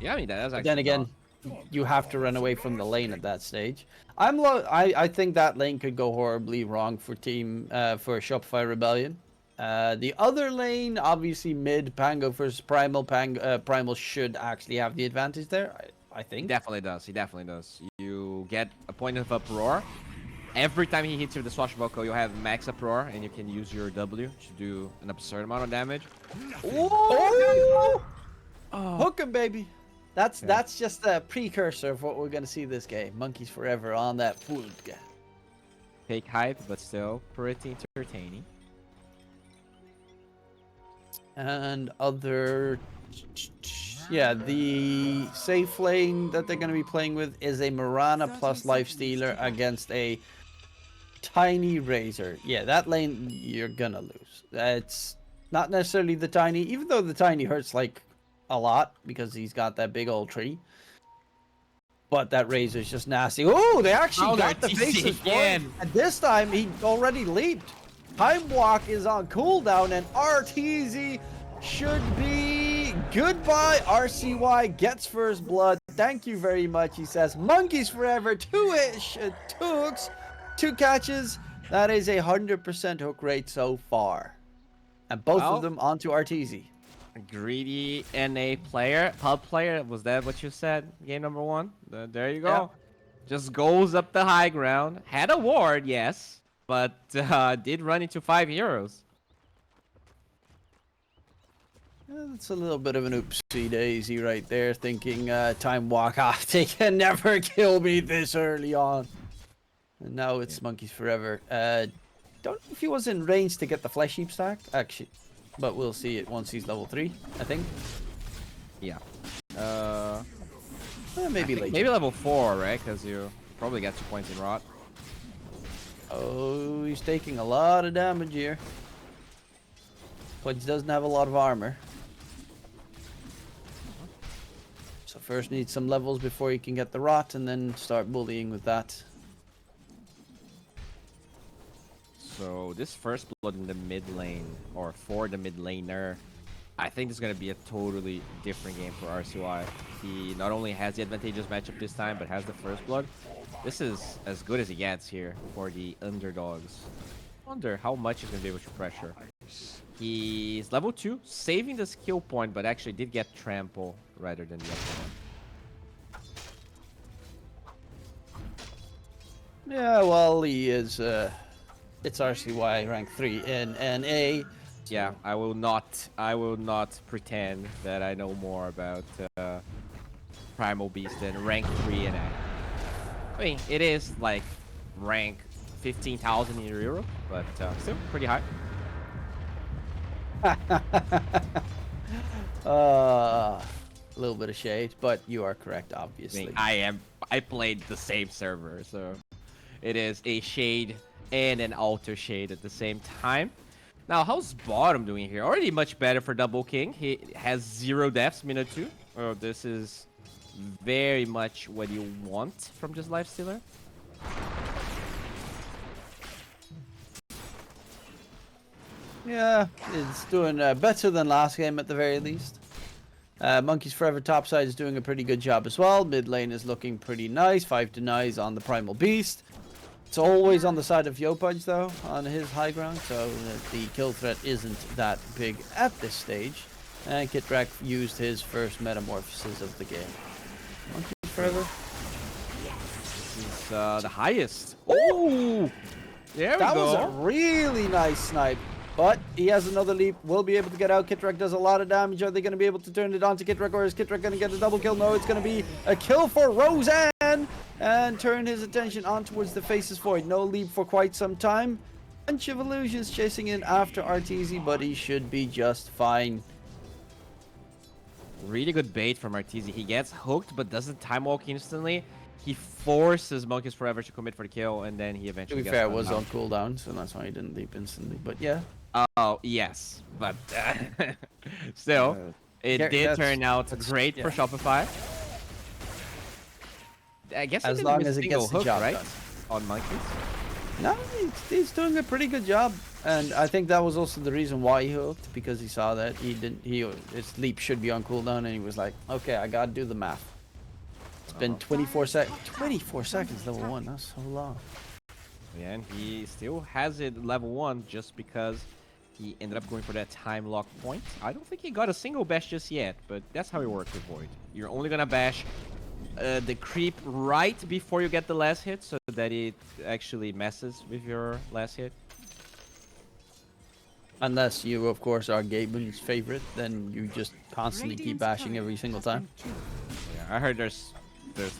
Yeah, I mean that's actually. But then again, you have to run away from the lane at that stage. I think that lane could go horribly wrong for for Shopify Rebellion. The other lane, obviously mid Pango versus Primal. Primal should actually have the advantage there. I think. He definitely does. He definitely does. You get a point of uproar. Every time he hits you with the swashbuckle, you have max uproar, and you can use your W to do an absurd amount of damage. Oh! Oh. Hook him, baby. That's just a precursor of what we're gonna see this game. Monkeys forever on that food. Fake hype, but still pretty entertaining. And other, yeah, the safe lane that they're gonna be playing with is a Mirana plus Lifestealer against a tiny Razor. Yeah, that lane you're gonna lose. It's not necessarily the tiny, even though the tiny hurts like a lot because he's got that big old tree. But that Razor's just nasty. Oh, they actually got the faces again. And this time he already leaped. Time Walk is on cooldown, and RTZ should be goodbye. RCY gets first blood. Thank you very much, he says. Monkeys forever. Two hooks, 2 catches. That is 100% hook rate so far. And both of them onto RTZ. Greedy NA player, pub player, was that what you said? Game number 1? There you go. Yeah. Just goes up the high ground. Had a ward, yes, but did run into 5 heroes. That's a little bit of an oopsie daisy right there, thinking Time Walk, they can never kill me this early on. And now it's Monkeys forever. Don't know if he was in range to get the Flesh Heap stack, actually. But we'll see it once he's level 3, I think. Yeah. Maybe later. Maybe level 4, right? Because you probably get 2 points in rot. Oh, he's taking a lot of damage here. But he doesn't have a lot of armor. So first needs some levels before he can get the rot, and then start bullying with that. So this first blood in the mid lane, or for the mid laner, I think it's going to be a totally different game for RCY. He not only has the advantageous matchup this time, but has the first blood. This is as good as he gets here for the underdogs. I wonder how much he's going to be able to pressure. He's level 2, saving the skill point, but actually did get trample rather than the other one. Yeah, well, he is... It's RCY rank 3 in NA. Yeah, I will not pretend that I know more about Primal Beast than rank 3 in NA. I mean, it is like rank 15,000 in Europe, but still pretty high. A little bit of shade, but you are correct, obviously. I mean, I played the same server, so it is a shade and an alter shade at the same time. Now, how's Bottom doing here? Already much better for Double King. He has 0 deaths, minute 2. Oh, this is very much what you want from this Lifestealer. Yeah, it's doing better than last game at the very least. Monkeys Forever topside is doing a pretty good job as well. Mid lane is looking pretty nice. 5 denies on the Primal Beast. It's always on the side of Yopaj though, on his high ground, so the kill threat isn't that big at this stage. And Kitrak used his first metamorphosis of the game. Monkeys Forever. This is the highest. Oh! There we go. That was a really nice snipe. But he has another leap, will be able to get out. Kitrak does a lot of damage. Are they going to be able to turn it on to Kitrak, or is Kitrak going to get a double kill? No, it's going to be a kill for Roseanne, and turn his attention on towards the Faceless Void. No leap for quite some time. Bunch of illusions chasing in after RTZ, but he should be just fine. Really good bait from RTZ. He gets hooked, but doesn't time walk instantly. He forces Monkeys Forever to commit for the kill, and then he eventually gets. To be fair, it was on cooldown, so that's why he didn't leap instantly. But yeah. Oh, yes, but still, it did turn out great for Shopify. I guess as long as it gets the job right? done. On Monkeys. No, he's doing a pretty good job. And I think that was also the reason why he hooked, because he saw that his leap should be on cooldown, and he was like, okay, I gotta do the math. It's been 24 seconds. 24 seconds, level 1. That's so long. Yeah, and he still has it level 1 just because he ended up going for that time lock point. I don't think he got a single bash just yet, but that's how it works with Void. You're only gonna bash the creep right before you get the last hit, so that it actually messes with your last hit. Unless you, of course, are Gaben's favorite, then you just constantly keep bashing every single time. Yeah, I heard there's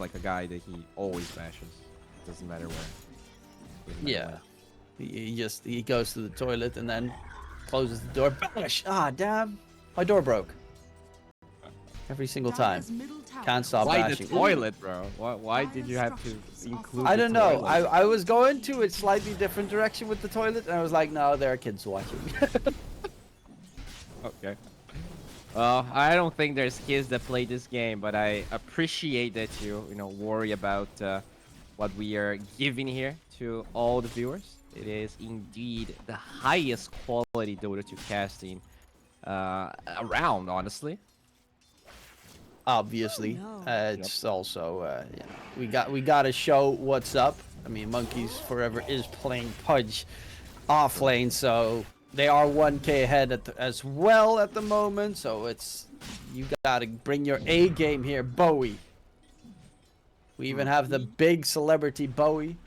like a guy that he always bashes. Doesn't matter where. Yeah. He goes to the toilet and then closes the door. Bash! Ah, damn. My door broke. Every single time. Can't stop Why bashing. the toilet, bro? Why did you have to include I the don't know. toilet? I was going to a slightly different direction with the toilet, and I was like, no, there are kids watching. Okay. Well, I don't think there's kids that play this game, but I appreciate that you worry about what we are giving here to all the viewers. It is indeed the highest quality Dota 2 casting around, honestly. Obviously, it's also we gotta show what's up. I mean, Monkeys Forever is playing Pudge off lane, so they are 1k ahead as well at the moment. So you gotta bring your A game here, Bowie. We even have the big celebrity Bowie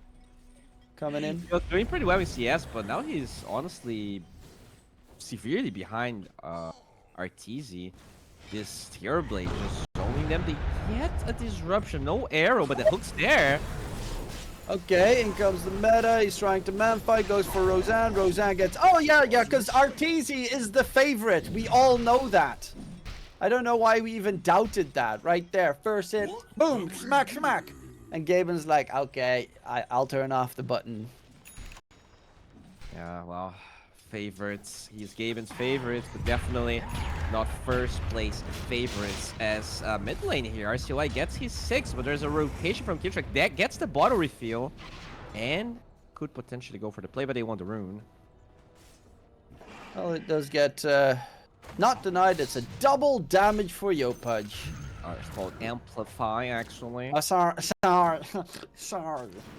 coming in. He was doing pretty well in CS, but now he's honestly severely behind Arteezy. This Terrorblade just showing them they get a disruption. No arrow, but the hook's there. Okay, in comes the meta. He's trying to man fight, goes for Roseanne. Roseanne gets... Oh, yeah, because Arteezy is the favorite. We all know that. I don't know why we even doubted that. Right there. First hit. Boom. Smack, smack. And Gaben's like, okay, I'll turn off the button. Yeah, well, favorites. He's Gaben's favorites, but definitely not first place favorites. As mid lane here, RCY gets his 6, but there's a rotation from Kiptrack that gets the bottle refill and could potentially go for the play, but they want the rune. Well, it does get not denied. It's a double damage for Yopudge. It's called Amplify, actually. Sorry.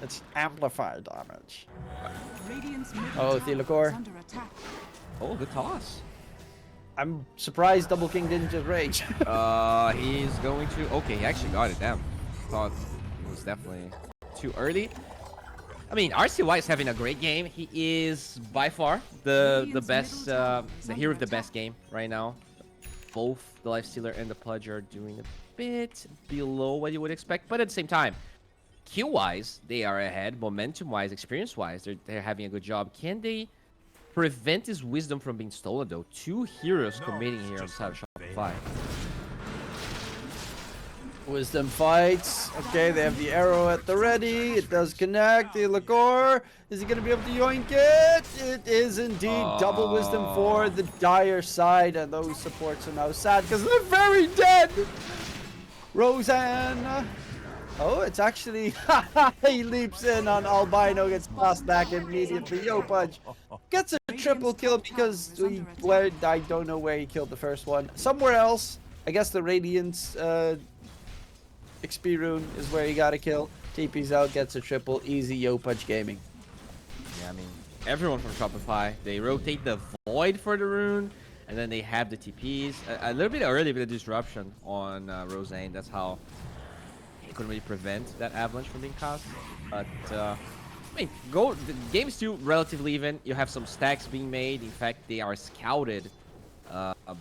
It's amplify damage. Oh, Thilacor. Oh, good toss. I'm surprised Double King didn't just rage. He's going to... Okay, he actually got it. Damn. Thought it was definitely too early. I mean, RCY is having a great game. He is by far the best, the hero of the best game right now. Both the Lifestealer and the Pudge are doing a bit below what you would expect, but at the same time, kill-wise, they are ahead. Momentum-wise, experience-wise, they're having a good job. Can they prevent his wisdom from being stolen, though? 2 heroes committing here on the side of Shopify. Wisdom fights. Okay, they have the arrow at the ready. It does connect. The Lacor. Is he going to be able to yoink it? It is indeed double wisdom for the dire side. And those supports are now sad because they're very dead. Roseanne. Oh, it's actually... he leaps in on Albino. Gets passed back immediately. Yopudge gets a triple kill because I don't know where he killed the first one. Somewhere else. I guess the Radiance... XP rune is where you gotta kill. TP's out, gets a triple. Easy Yopudge gaming. Yeah, I mean, everyone from Shopify, they rotate the Void for the rune, and then they have the TPs. A little bit early with the disruption on Roseanne. That's how he couldn't really prevent that avalanche from being cast. But, I mean, the game's still relatively even. You have some stacks being made. In fact, they are scouted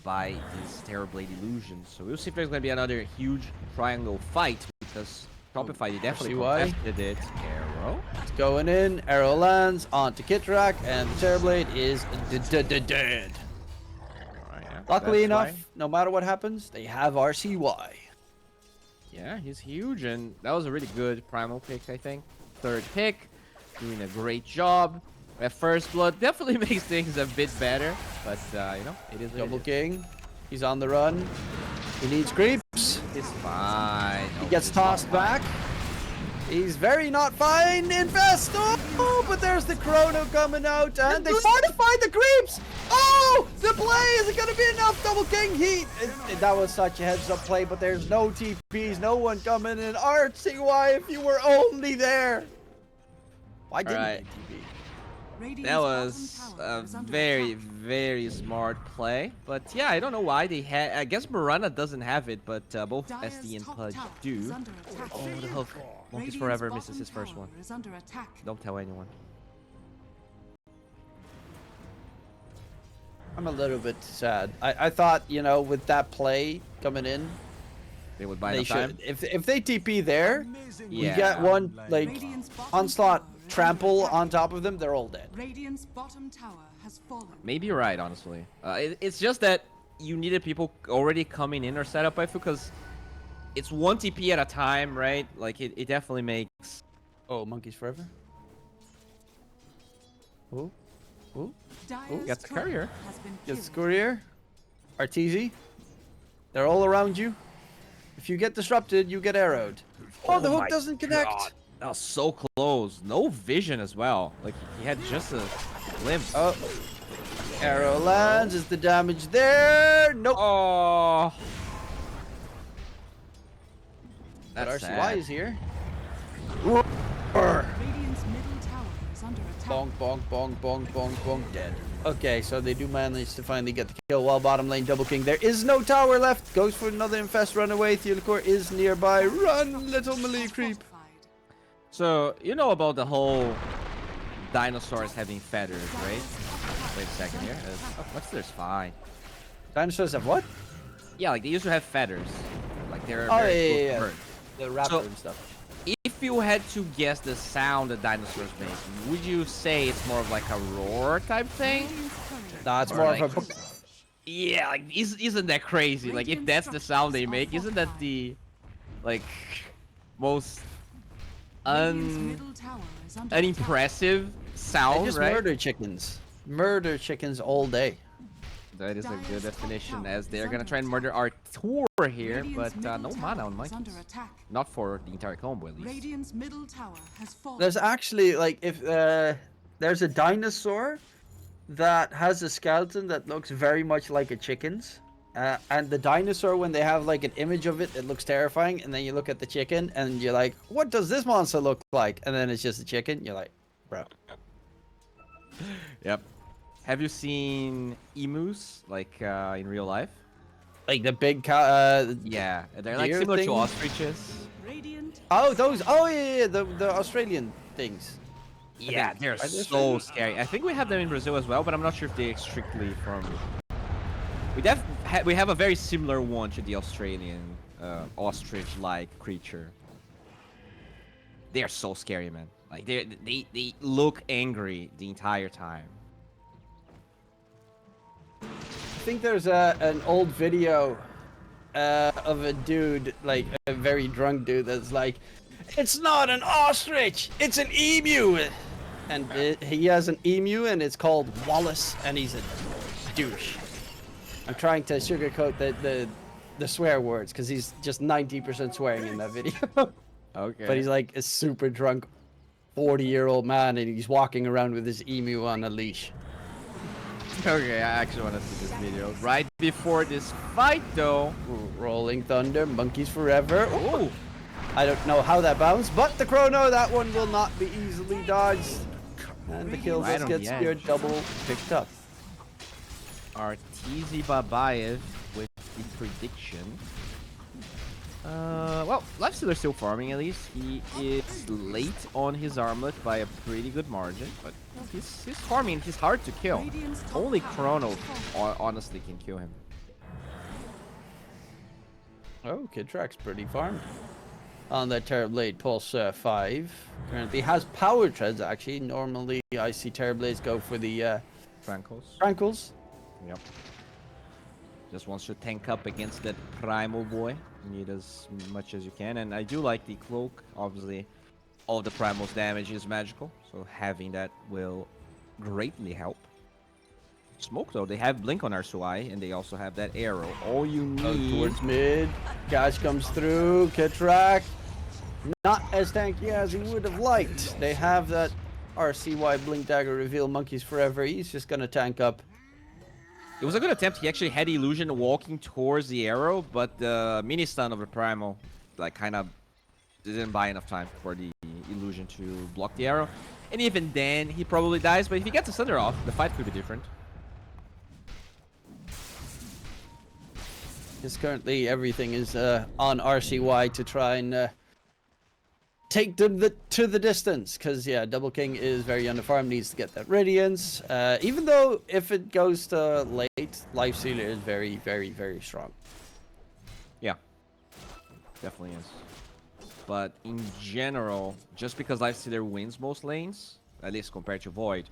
by these Terrorblade illusions. So we'll see if there's going to be another huge triangle fight, because Shopify, they definitely contested it. Arrow. It's going in. Arrow lands onto Kitrak, and the Terrorblade is dead. Luckily enough, no matter what happens, they have RCY. Yeah, he's huge, and that was a really good primal pick, I think. 3rd pick, doing a great job. At first blood, definitely makes things a bit better, but it is Double King. He's on the run. He needs creeps. It's fine. He gets tossed back. He's very not fine. Invest. Oh, but there's the Chrono coming out, and they fortified the creeps. Oh, the play isn't gonna be enough. Double King Heat. That was such a heads-up play, but there's no TPs, no one coming in. RCY, if you were only there. Why didn't they TP? That was a very, very smart play. But yeah, I don't know why they had. I guess Mirana doesn't have it, but both SD and Pudge do. Oh, the hook. Monkeys Forever misses his first one. Don't tell anyone. I'm a little bit sad. I thought, you know, with that play coming in, they would buy the time. If they TP there, yeah. we get one like onslaught trample on top of them, they're all dead. Radiant's bottom tower has fallen. Maybe you're right, honestly. It's just that you needed people already coming in or set up by food because it's one TP at a time, right? Like it definitely makes. Oh, monkeys forever. Ooh, ooh. Got the courier. Gets the courier. Arteezy. They're all around you. If you get disrupted, you get arrowed. Oh, the hook doesn't connect. God. That was so close. No vision as well. Like he had just a glimpse. Oh. Arrow lands. Is the damage there? Nope. Oh. That's sad. RCY is here. Radiant's middle tower is under attack. Bonk, bonk, bonk, bonk, bonk, bonk. Dead. Okay, so they do manage to finally get the kill while bottom lane double king. There is no tower left. Goes for another infest runaway. Theodore is nearby. Run, little melee creep. So, you know about the whole dinosaurs having feathers, right? Wait a second here. What's this? Fine. Dinosaurs have what? Yeah, like they used to have feathers. Like they're Oh, very yeah. bird. The raptor So- and stuff. If you had to guess the sound that dinosaurs make, would you say it's more of like a roar type thing? Nah, it's Or more like- of a... Yeah, like isn't that crazy? Like if that's the sound they make, isn't that the like most unimpressive They're sound, just right? murder chickens. Murder chickens all day. That is a good definition, as they're gonna try and murder our tour here, but no mana on monkeys. Not for the entire combo, at least. Radiant's middle tower has fallen. There's actually, like, if there's a dinosaur that has a skeleton that looks very much like a chicken's. And the dinosaur, when they have like an image of it, it looks terrifying. And then you look at the chicken and you're like, what does this monster look like? And then it's just a chicken. You're like, bro. Yep. Have you seen emus, like, in real life? Like the big cow. Yeah, they're like deer similar thing? to ostriches. Radiant. Oh, those. Oh, yeah, the Australian things. Yeah, they're Are they so Australian? scary. I think we have them in Brazil as well, but I'm not sure if they're strictly from... We have a very similar one to the Australian ostrich-like creature. They are so scary, man. Like they look angry the entire time. I think there's an old video of a dude, like a very drunk dude, that's like, it's not an ostrich, it's an emu. And he has an emu and it's called Wallace, and he's a douche. I'm trying to sugarcoat the swear words because he's just 90% swearing in that video. Okay. But he's like a super drunk 40-year-old man and he's walking around with his emu on a leash. Okay, I actually want to see this video. Right before this fight, though. Ooh, Rolling Thunder, monkeys forever. Ooh. I don't know how that bounced, but the chrono, that one will not be easily dodged. And the kill Right does on get the speared, edge. double picked up. Arteezy Babayev with the prediction. Well, Lifestealer's still farming at least. He is late on his armlet by a pretty good margin, but he's farming. He's hard to kill. Only Chrono honestly can kill him. Oh, Kid Track's pretty farmed. On that Terrorblade Pulse 5. Currently has power treads actually. Normally I see Terrorblades go for the Frankos. Frankles. Yep. Just wants to tank up against that primal boy. Need as much as you can. And I do like the cloak. Obviously, all the primal's damage is magical. So having that will greatly help. Smoke though, they have blink on Arsuai, and they also have that arrow. All you Oh, need... towards mid. Gash comes through. Kid Track. not as tanky as he would have liked. They have that RCY Blink Dagger reveal, Monkeys Forever. He's just gonna tank up. It was a good attempt. He actually had Illusion walking towards the arrow, but the mini stun of the Primal, like, kind of didn't buy enough time for the Illusion to block the arrow. And even then, he probably dies, but if he gets the Cinder off, the fight could be different. Because currently everything is on RCY to try and take them to the distance. Because, yeah, Double King is very underfarmed, needs to get that Radiance. Even though if it goes to late, Lifestealer is very, very, very strong. Yeah, definitely is. But in general, just because Lifestealer wins most lanes, at least compared to Void,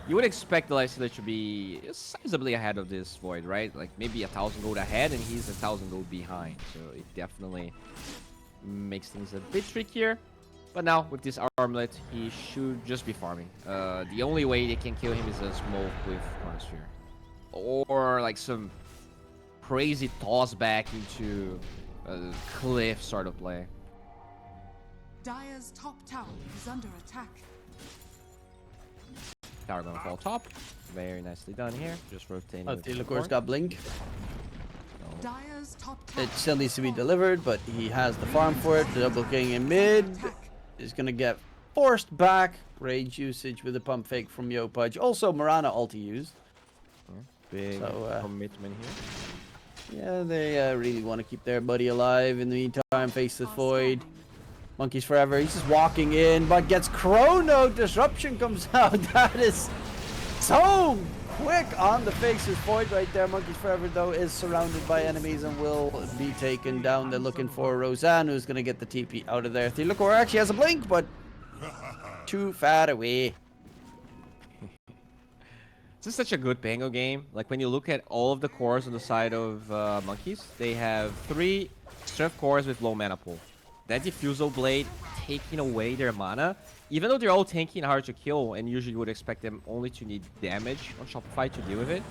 you would expect the Lifestealer to be sizably ahead of this Void, right? Like maybe 1,000 gold ahead and he's 1,000 gold behind. So it definitely makes things a bit trickier. But now with this armlet, he should just be farming. The only way they can kill him is a smoke with Chronosphere. Or like some crazy toss back into a cliff sort of play. Dire's top tower is under attack. Tower gonna fall top. Very nicely done here. Just rotating. Oh, with the the course core. got Blink. Dire's top tower It still needs to be delivered, but he has the farm for it. Double King in mid is going to get forced back. Rage usage with a pump fake from Yopudge. Also, Mirana ulti used. Big So, commitment here. Yeah, they really want to keep their buddy alive. In the meantime, face the Void. Monkeys Forever. He's just walking in, but gets Chrono. Disruption comes out. That is so quick on the Faceless Void right there. Monkeys Forever, though, is surrounded by enemies and will be taken down. They're looking for Roseanne, who's going to get the TP out of there. Thylacor actually has a blink, but too far away. This is such a good Pango game. Like when you look at all of the cores on the side of Monkeys, they have 3 Strength cores with low mana pool. That Diffusal Blade taking away their mana, even though they're all tanky and hard to kill, and usually you would expect them only to need damage on Shopify to deal with it.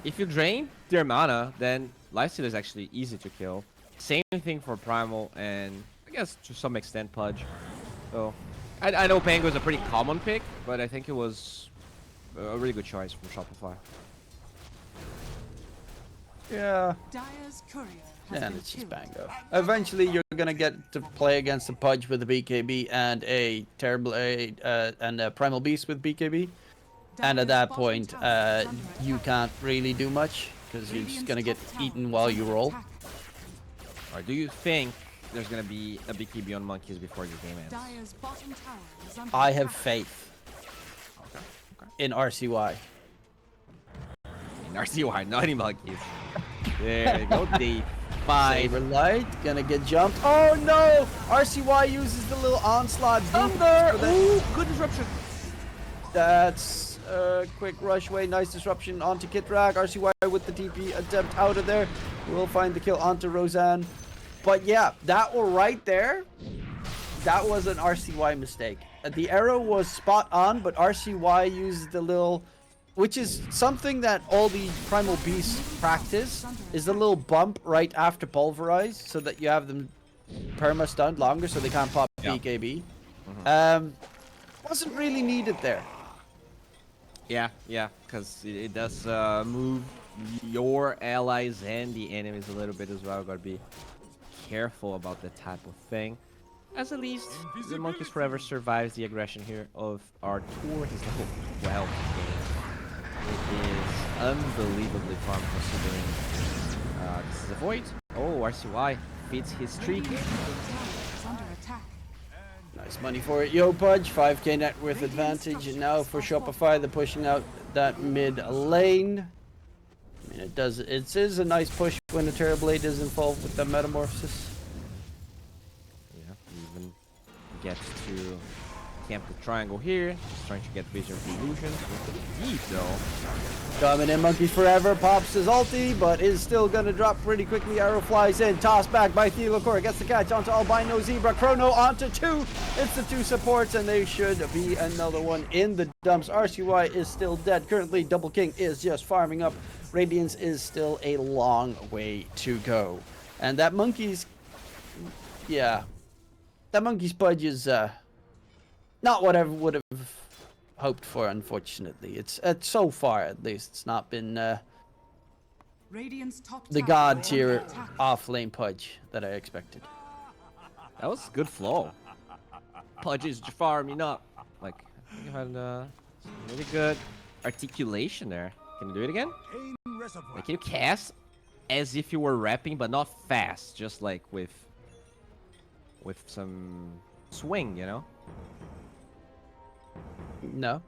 If you drain their mana, then Lifesteal is actually easy to kill. Same thing for Primal, and I guess to some extent Pudge. So, I know Pango is a pretty common pick, but I think it was a really good choice from Shopify. Yeah. Dire's courier has And been it's just killed. Bango. Eventually, you're gonna get to play against a Pudge with a BKB and a Primal Beast with BKB. And at Dire's that bottom point, tower is under you attack. can't really do much because you're just Radiant's gonna get top tower eaten is while under you roll. attack. Or do you think there's gonna be a BKB on Monkeys before the game ends? Dire's bottom tower is under I have attack. faith Okay. in RCY. In RCY, not in Monkeys. There you go. They fight. Saberlight gonna get jumped. Oh no! RCY uses the little onslaught. Thunder! Ooh, Ooh, good disruption. that's a quick rush way. Nice disruption onto Kitrak. RCY with the TP attempt out of there. We'll find the kill onto Roseanne. But yeah, that one right there, that was an RCY mistake. The arrow was spot on, but RCY used the little, which is something that all the Primal Beasts practice, is the little bump right after Pulverize, so that you have them perma-stunned longer so they can't pop Yeah. BKB. Wasn't really needed there. Yeah, because it does move your allies and the enemies a little bit as well. Gotta be careful about that type of thing. As at least the Monkeys Forever survives the aggression here of Arthur. He's level 12 It is unbelievably fun considering this is a Void. Oh, RCY feeds his streak. Radiant's middle tower is under attack. Nice money for it. Yopudge, 5k net worth advantage. And now for Shopify, they're pushing out that mid lane. I mean, it is a nice push when the Terrorblade is involved with the Metamorphosis. Yeah, even gets to camp the triangle here. Just trying to get Vision of Illusions with the deep though. Coming in, Monkeys Forever, pops his ulti, but is still gonna drop pretty quickly. Arrow flies in, tossed back by Thylacor, gets the catch onto Albino Zebra, Chrono onto 2. It's the 2 supports, and they should be another one in the dumps. RCY is still dead. Currently, Double King is just farming up. Radiance is still a long way to go. And that Monkeys, yeah, that monkey's pudge is not what I would have hoped for, unfortunately. It's so far, at least, it's not been Radiant's top the tower god is tier under attack. off lane pudge that I expected. That was good flow. Pudges Jafar me up. Like, you had really good articulation there. Can you do it again? Like, can you cast as if you were rapping, but not fast, just like with some swing, you know? No.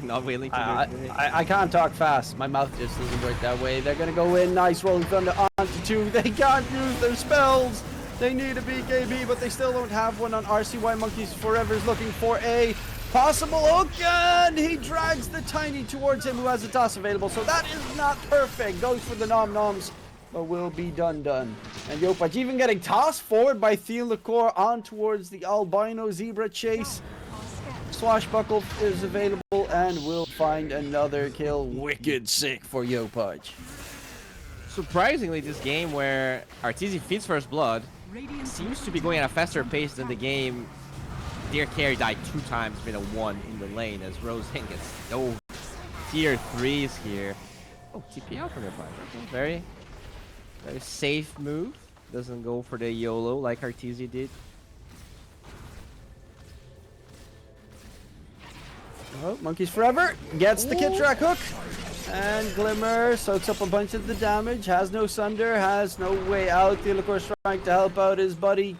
Not willing to do it. I can't talk fast. My mouth just doesn't work that way. They're gonna go in. Nice rolling thunder onto 2. They can't use their spells. They need a BKB, but they still don't have one on RCY. Monkeys Forever is looking for a possible hook, and he drags the Tiny towards him, who has a toss available. So that is not perfect. Goes for the nom-noms, but will be done. And Yopaj even getting tossed forward by Theolacor on towards the albino zebra chase. Swashbuckle is available and will find another kill. Wicked sick for Yopaj. Surprisingly, this game where Arteezy feeds first blood seems to be going at a faster pace than the game their carry died 2 times with a 1 in the lane as Rosen gets no tier 3s here. Oh, TP out from your fight. Very safe move. Doesn't go for the YOLO like Arteezy did. Oh, Monkeys Forever gets the Kitrak hook. And Glimmer soaks up a bunch of the damage. Has no Sunder, has no way out. Theolacor's trying to help out his buddy.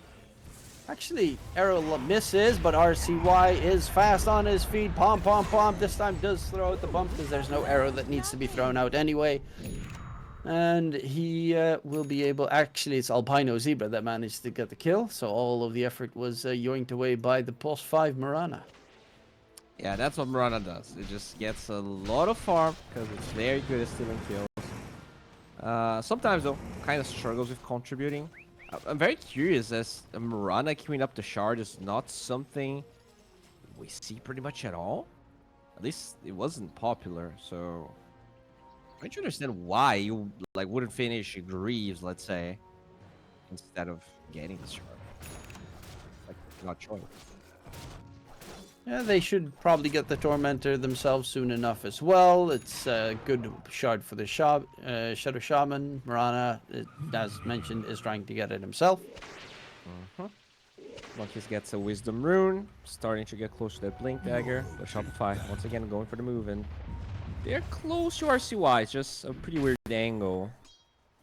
Actually, arrow misses, but RCY is fast on his feet. Pom. This time does throw out the bump because there's no arrow that needs to be thrown out anyway. And he will be able... Actually, it's Albino Zebra that managed to get the kill. So all of the effort was yoinked away by the Pulse 5 Mirana. Yeah, that's what Mirana does. It just gets a lot of farm because it's very good at stealing kills. Sometimes, though, kind of struggles with contributing. I'm very curious as Mirana queuing up the shard is not something we see pretty much at all. At least it wasn't popular, so I'm trying to understand why you wouldn't finish Greaves, let's say, instead of getting the shard. Like, not choice. Yeah, they should probably get the Tormentor themselves soon enough as well. It's a good shard for the Shadow Shaman. Mirana, as mentioned, is trying to get it himself. Monkeys gets a Wisdom Rune, starting to get close to that Blink Dagger. But Shopify, once again, going for the move, and they're close to RCY. It's just a pretty weird angle.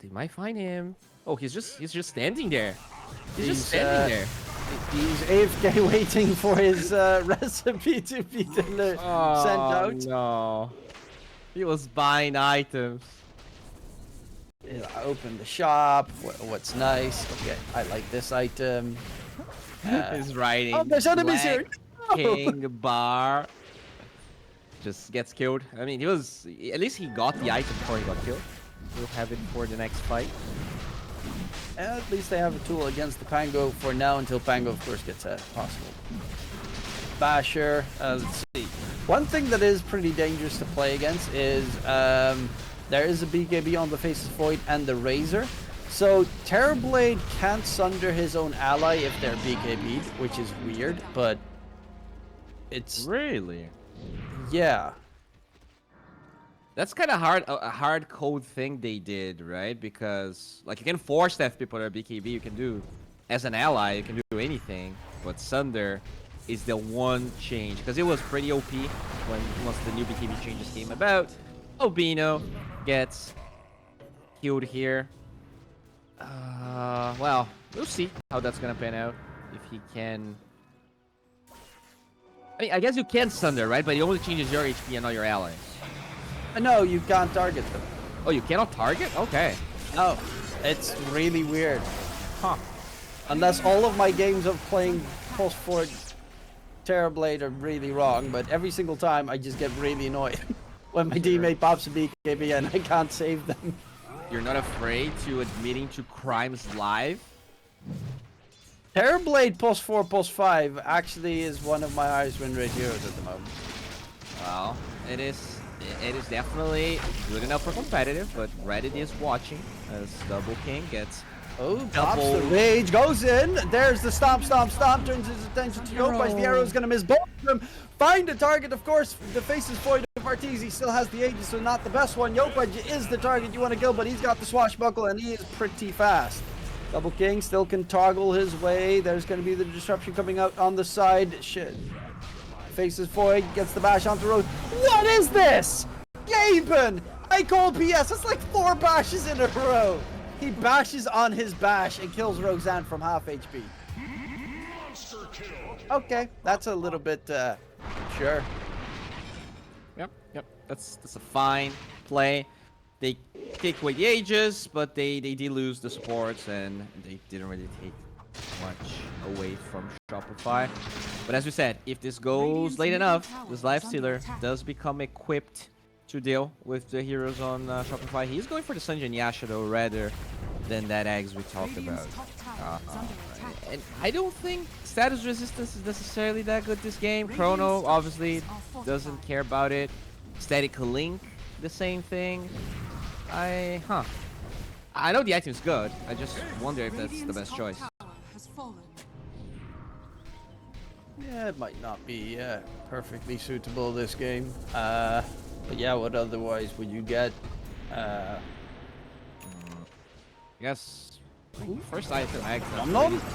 They might find him. Oh, he's just standing there. He's just standing there. He's AFK waiting for his recipe to be sent out. No. He was buying items. Open the shop. What's nice? Okay, I like this item. He's riding. Oh, there's enemies here. No. King Bar. Just gets killed. I mean, at least he got the item before he got killed. We'll have it for the next fight. At least they have a tool against the Pango for now, until Pango, of course, gets possible. Basher. Let's see. One thing that is pretty dangerous to play against is there is a BKB on the Faceless Void and the Razor. So Terrorblade can't sunder his own ally if they're BKB'd, which is weird, but it's... Really? Yeah. That's kind of a hard code thing they did, right? Because like you can force death people that are BKB, you can do as an ally, you can do anything. But Sunder is the one change because it was pretty OP once the new BKB changes came about. Albino gets killed here. Well, we'll see how that's gonna pan out if he can. I mean, I guess you can Sunder, right? But it only changes your HP and not your allies. No, you can't target them. Oh, you cannot target? Okay. Oh, it's really weird. Huh. Unless all of my games of playing Pulse 4 Terrorblade are really wrong, but every single time I just get really annoyed when my teammate pops a BKB and I can't save them. You're not afraid to admitting to crimes live? Terrorblade Pulse 4, Pulse 5 actually is one of my highest win rate heroes at the moment. Well, it is definitely good enough for competitive, but Reddit is watching as Double King gets Oh, pops the rage, goes in. There's the stomp, turns his attention to Yopaj. The arrow is going to miss both of them. Find a target, of course. The faces void of Arteezy still has the Aegis, so not the best one. Yopaj is the target you want to kill, but he's got the swashbuckle and he is pretty fast. Double King still can toggle his way. There's going to be the disruption coming out on the side. Shit. Faces void, gets the bash onto Rose. What is this? Gaben! I call PS. That's like 4 bashes in a row. He bashes on his bash and kills Roxanne from half HP. Okay, that's a little bit, sure. Yep. That's a fine play. They take away the Aegis, but they did lose the supports, and they didn't really take much away from Shopify. But as we said, if this goes late enough, this Lifestealer does become equipped to deal with the heroes on Shopify. He's going for the Sanjin Yasha though, rather than that Eggs we talked about. And I don't think status resistance is necessarily that good this game. Chrono obviously doesn't care about it. Static Link, the same thing. I know the item's good. I just wonder if that's the best choice. Yeah, it might not be perfectly suitable this game. But yeah, what otherwise would you get? I guess first item Eggs.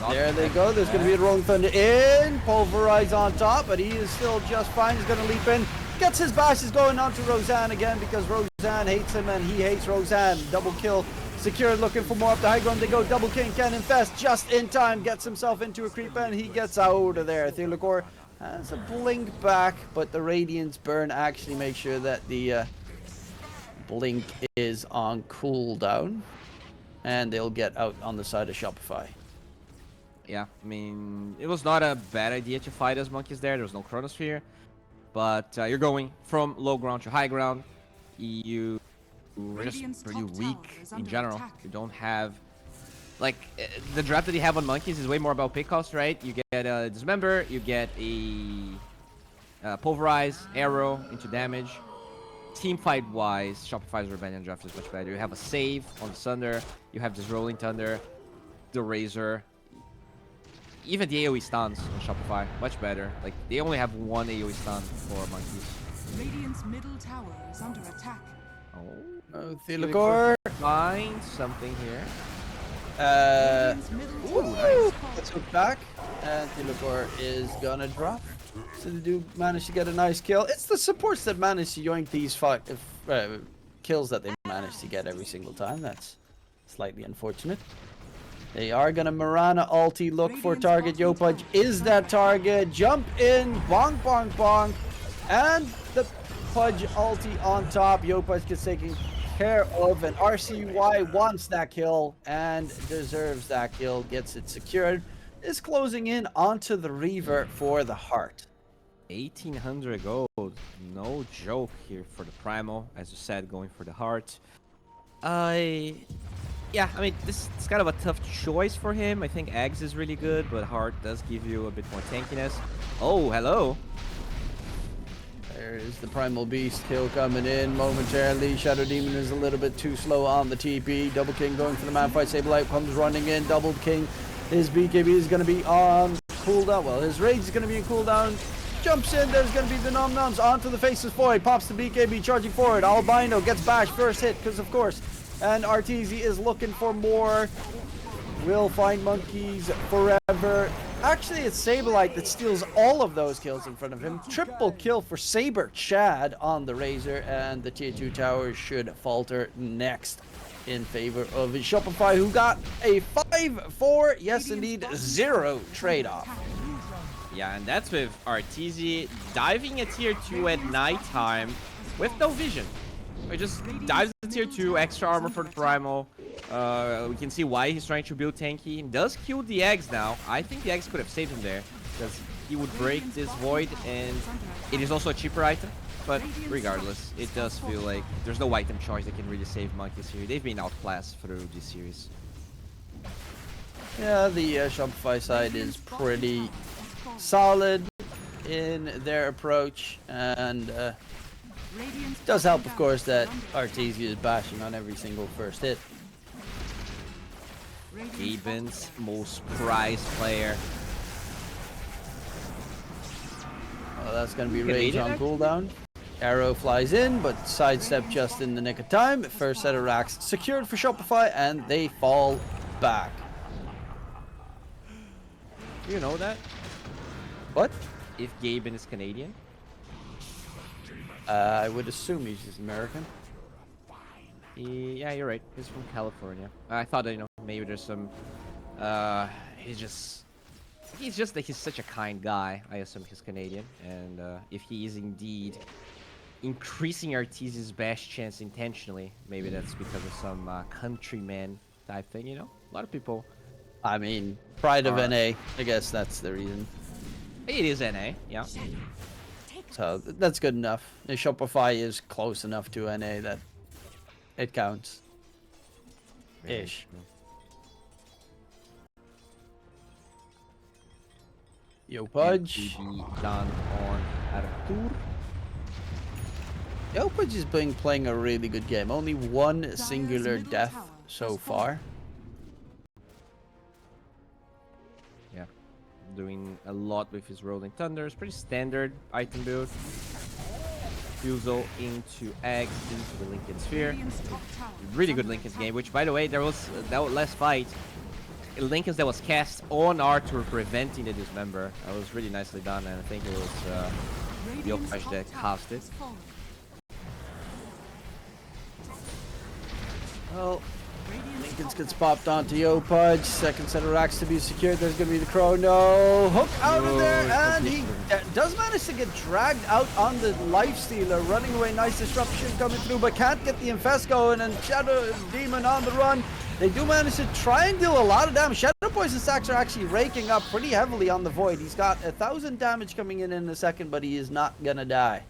There they go. There's going to be a Rolling Thunder in. Pulverize on top, but he is still just fine. He's going to leap in. Gets his bashes going onto Roxanne again because Roxanne hates him and he hates Roxanne. Double kill secured, looking for more up the high ground. They go. Double King can infest just in time. Gets himself into a creep and he gets out of there. Thilagor has a blink back, but the Radiance burn actually makes sure that the blink is on cooldown. And they'll get out on the side of Shopify. Yeah, I mean, it was not a bad idea to fight as monkeys there. There was no Chronosphere. But you're going from low ground to high ground. You're just pretty weak in general. You don't have... Like, the draft that you have on monkeys is way more about pick cost, right? You get a Dismember, you get a Pulverize, Arrow into damage. Team fight wise, Shopify's Rebellion draft is much better. You have a save on the Thunder, you have this Rolling Thunder, the Razor, even the AoE stuns on Shopify, much better. Like, they only have one AoE stun for monkeys. Radiant's middle tower is under attack. Oh, Thilagor find something here. Let's look back, and Thilagor is gonna drop. So they do manage to get a nice kill. It's the supports that manage to yoink these kills that they manage to get every single time. That's slightly unfortunate. They are gonna Marana ulti, look for target. Yopaj is that target. Jump in, bonk, bonk, bonk. And the Pudge ulti on top. Yopaj gets taken care of, and RCY wants that kill and deserves that kill. Gets it secured. Is closing in onto the Reaver for the heart. 1800 gold, no joke here for the Primal, as you said, going for the heart. Yeah, I mean, this is kind of a tough choice for him. I think Eggs is really good, but heart does give you a bit more tankiness. Oh, hello. There is the Primal Beast kill coming in momentarily. Shadow Demon is a little bit too slow on the TP. Double King going for the man fight. Sableye comes running in. Double King. His BKB is going to be on cooldown. Well, his rage is going to be in cooldown. Jumps in. There's going to be the Nom Noms onto the Faceless Void. Pops the BKB charging forward. Albino gets bashed. First hit because, of course. And Arteezy is looking for more. Will find monkeys forever. Actually, it's Sableye that steals all of those kills in front of him. Triple kill for Saber Chad on the Razor. And the tier 2 tower should falter next in favor of Shopify, who got a 5-4, yes indeed, 0 trade-off. Yeah, and that's with Arteezy diving a tier 2 at nighttime with no vision. He just dives to tier 2, extra armor for the Primal. We can see why he's trying to build tanky. He does kill the Eggs now. I think the Eggs could have saved him there, because he would break this Void, and it is also a cheaper item. But regardless, it does feel like there's no item choice that can really save monkeys here. They've been outclassed through this series. Yeah, the Shopify side is pretty solid in their approach, and it does help, of course, that Arteezy is bashing on every single first hit. Gaben's most prized player. Oh, that's going to be Rage Canadian, on actually? cooldown. Arrow flies in, but sidestep just in the nick of time. First set of racks secured for Shopify, and they fall back. Do you know that? What? If Gaben is Canadian? I would assume he's just American. Yeah, you're right. He's from California. I thought that, maybe there's some. He's such a kind guy. I assume he's Canadian, and if he is indeed increasing Arteezy's best chance intentionally, maybe that's because of some countryman type thing. A lot of people. I mean, pride of Are- NA. I guess that's the reason. It is NA, yeah. So that's good enough. The Shopify is close enough to NA that it counts. Ish. Yo, Pudge. Done on Artur. Yo, Pudge has been playing a really good game. Only one singular death so far. Yeah, doing a lot with his Rolling Thunders. Pretty standard item build. Fusel into eggs into the Lincoln Sphere. Really good Lincoln's game, which, by the way, there was that last fight. Lincoln's that was cast on Arthur, preventing the dismember. That was really nicely done, and I think it was Yokash that cast it. Well, Lincoln's gets popped onto Yo Pudge. Second set of racks to be secured. There's going to be the Chrono. Hook out of there, and he does manage to get dragged out on the Lifestealer. Running away, nice disruption coming through, but can't get the Infest going, and Shadow Demon on the run. They do manage to try and deal a lot of damage. Shadow Poison stacks are actually raking up pretty heavily on the Void. He's got 1,000 damage coming in a second, but he is not going to die.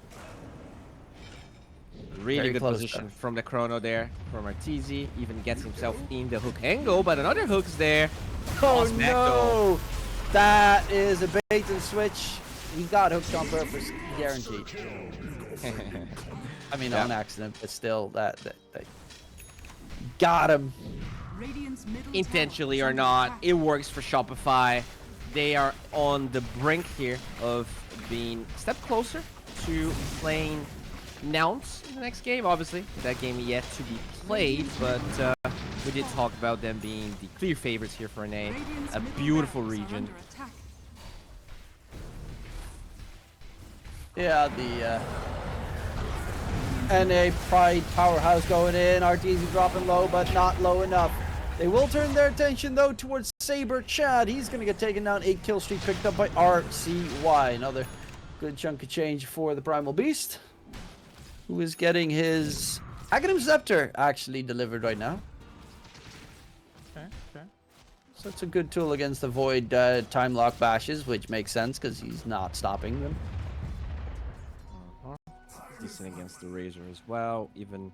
Really Very good close, position though. from the Chrono there, from Arteezy. Even gets himself in the hook angle, but another hook's there. Oh Lost back though. no! That is a bait and switch. He got hooked on purpose, guaranteed. I mean, Yeah. on accident, but still, that got him. Intentionally or not, it works for Shopify. They are on the brink here of being a step closer to playing Nounce in the next game. Obviously, that game yet to be played, but we did talk about them being the clear favorites here for NA. A beautiful region. Yeah, the NA Pride powerhouse going in. Arteezy dropping low, but not low enough. They will turn their attention, though, towards Saber Chad. He's going to get taken down. 8 kill streak picked up by RCY. Another good chunk of change for the Primal Beast, who is getting his Aghanim Scepter actually delivered right now. Okay. So it's a good tool against the Void time lock bashes, which makes sense because he's not stopping them. Decent against the Razor as well, even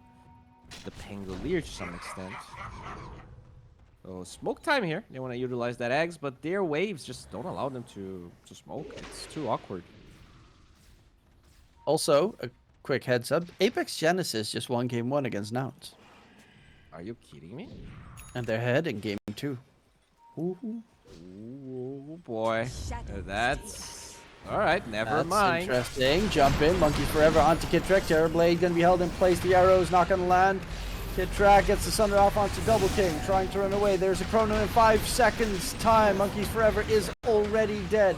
the Pangolier to some extent. So smoke time here. They want to utilize that eggs, but their waves just don't allow them to smoke. It's too awkward. Also, a quick heads up, Apex Genesis just won game 1 against Nouns. Are you kidding me? And they're ahead in game 2. Ooh. Ooh, boy. That's... Alright, never That's mind. interesting. Jump in, Monkey Forever onto Kittrek. Terrorblade gonna be held in place. The arrow's not gonna land. Kittrek gets the Sunder off onto Double King, trying to run away. There's a Chrono in 5 seconds time. Monkey's Forever is already dead.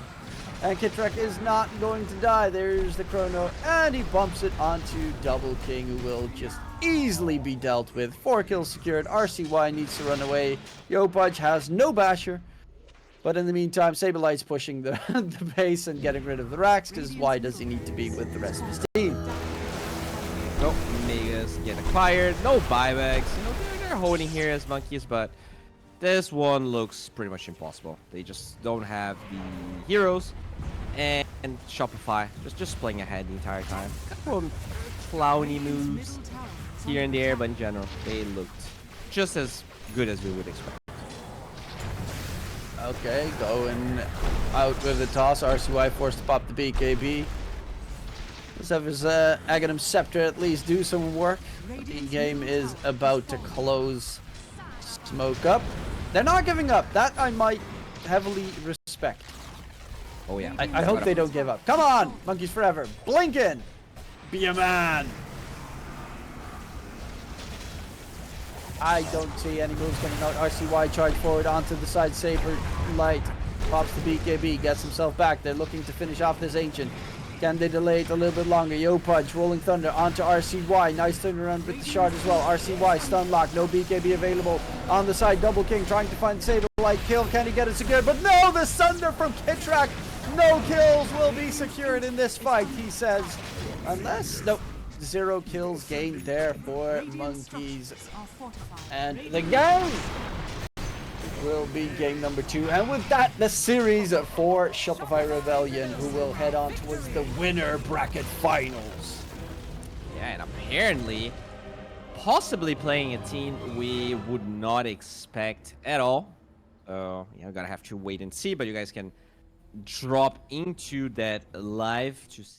And Kittrek is not going to die. There's the Chrono, and he bumps it onto Double King, who will just easily be dealt with. 4 kills secured. RCY needs to run away. Yo Pudge has no basher. But in the meantime, Saberlight's pushing the base and getting rid of the racks, because why does he need to be with the rest of his team? Nope, Megas get acquired. No buybacks. They're holding here as monkeys, but this one looks pretty much impossible. They just don't have the heroes, and Shopify just playing ahead the entire time. Couple of clowny moves here and there, but in general, they looked just as good as we would expect. Okay, going out with the toss. RCY forced to pop the BKB. Let's have his Aghanim Scepter at least do some work. The game is about to close. Smoke up. They're not giving up. That I might heavily respect. Oh yeah. I hope they don't give up. Come on, Monkeys Forever. Blinken. Be a man. I don't see any moves coming out. RCY charge forward onto the side. Saber Light pops the BKB, gets himself back. They're looking to finish off this Ancient. Can they delay it a little bit longer? Yo Punch, Rolling Thunder onto RCY. Nice turnaround with the shard as well. RCY stun lock, no BKB available on the side. Double King trying to find Saber Light kill. Can he get it secured? But no, the Sunder from Kitrak. No kills will be secured in this fight, he says. Unless, nope. 0 kills gained there for Monkeys. And the game will be game number 2. And with that, the series for Shopify Rebellion, who will head on towards the winner bracket finals. Yeah, and apparently, possibly playing a team we would not expect at all. So, yeah, we're gonna have to wait and see, but you guys can drop into that live to see.